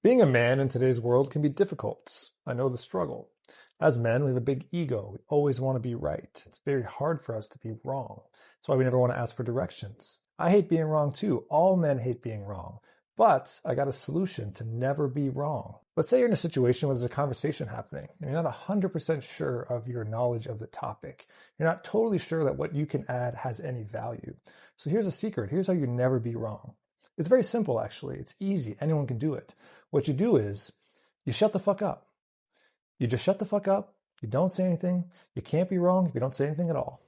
Being a man in today's world can be difficult. I know the struggle. As men, we have a big ego. We always want to be right. It's very hard for us to be wrong. That's why we never want to ask for directions. I hate being wrong too. All men hate being wrong. But I got a solution to never be wrong. Let's say you're in a situation where there's a conversation happening and you're not 100% sure of your knowledge of the topic. You're not totally sure that what you can add has any value. So here's a secret. Here's how you never be wrong. It's very simple, actually. It's easy. Anyone can do it. What you do is you shut the fuck up. You just shut the fuck up. You don't say anything. You can't be wrong if you don't say anything at all.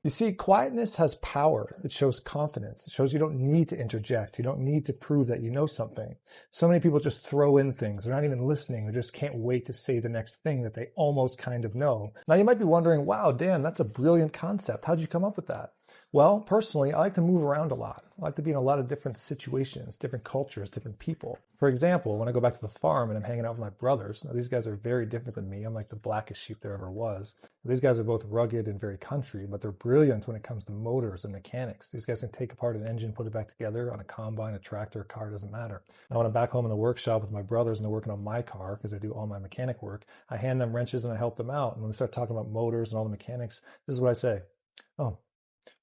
You see, quietness has power. It shows confidence. It shows you don't need to interject. You don't need to prove that you know something. So many people just throw in things. They're not even listening. They just can't wait to say the next thing that they almost kind of know. Now you might be wondering, wow, Dan, that's a brilliant concept. How'd you come up with that? Well, personally, I like to move around a lot. I like to be in a lot of different situations, different cultures, different people. For example, when I go back to the farm and I'm hanging out with my brothers, now these guys are very different than me. I'm like the blackest sheep there ever was. These guys are both rugged and very country, but they're brilliant when it comes to motors and mechanics. These guys can take apart an engine, put it back together on a combine, a tractor, a car, doesn't matter. Now when I'm back home in the workshop with my brothers and they're working on my car, because I do all my mechanic work, I hand them wrenches and I help them out. And when we start talking about motors and all the mechanics, this is what I say. Oh,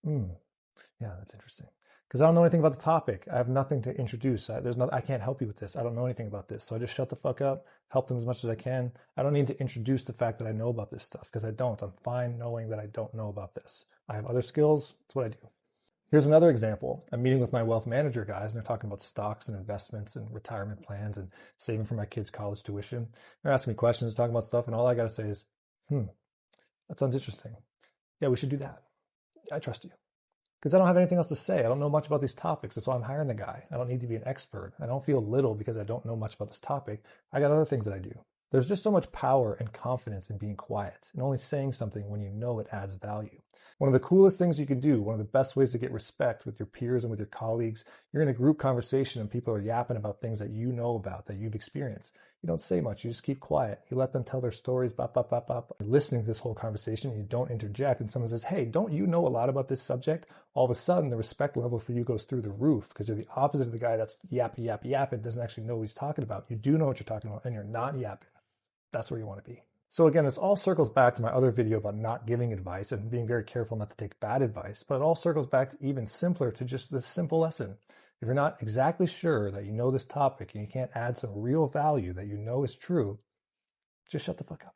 yeah, that's interesting. Because I don't know anything about the topic. I have nothing to introduce. I can't help you with this. I don't know anything about this. So I just shut the fuck up, help them as much as I can. I don't need to introduce the fact that I know about this stuff because I don't. I'm fine knowing that I don't know about this. I have other skills. That's what I do. Here's another example. I'm meeting with my wealth manager guys and they're talking about stocks and investments and retirement plans and saving for my kids' college tuition. They're asking me questions, talking about stuff, and all I got to say is, that sounds interesting. Yeah, we should do that. I trust you. Because I don't have anything else to say. I don't know much about these topics. That's why I'm hiring the guy. I don't need to be an expert. I don't feel little because I don't know much about this topic. I got other things that I do. There's just so much power and confidence in being quiet and only saying something when you know it adds value. One of the coolest things you can do, one of the best ways to get respect with your peers and with your colleagues, you're in a group conversation and people are yapping about things that you know about, that you've experienced. You don't say much. You just keep quiet. You let them tell their stories, bop, bop, bop, bop. You're listening to this whole conversation and you don't interject. And someone says, hey, don't you know a lot about this subject? All of a sudden, the respect level for you goes through the roof because you're the opposite of the guy that's yappy, yappy, yapping, doesn't actually know what he's talking about. You do know what you're talking about and you're not yapping. That's where you want to be. So again, this all circles back to my other video about not giving advice and being very careful not to take bad advice, but it all circles back to even simpler to just this simple lesson. If you're not exactly sure that you know this topic and you can't add some real value that you know is true, just shut the fuck up.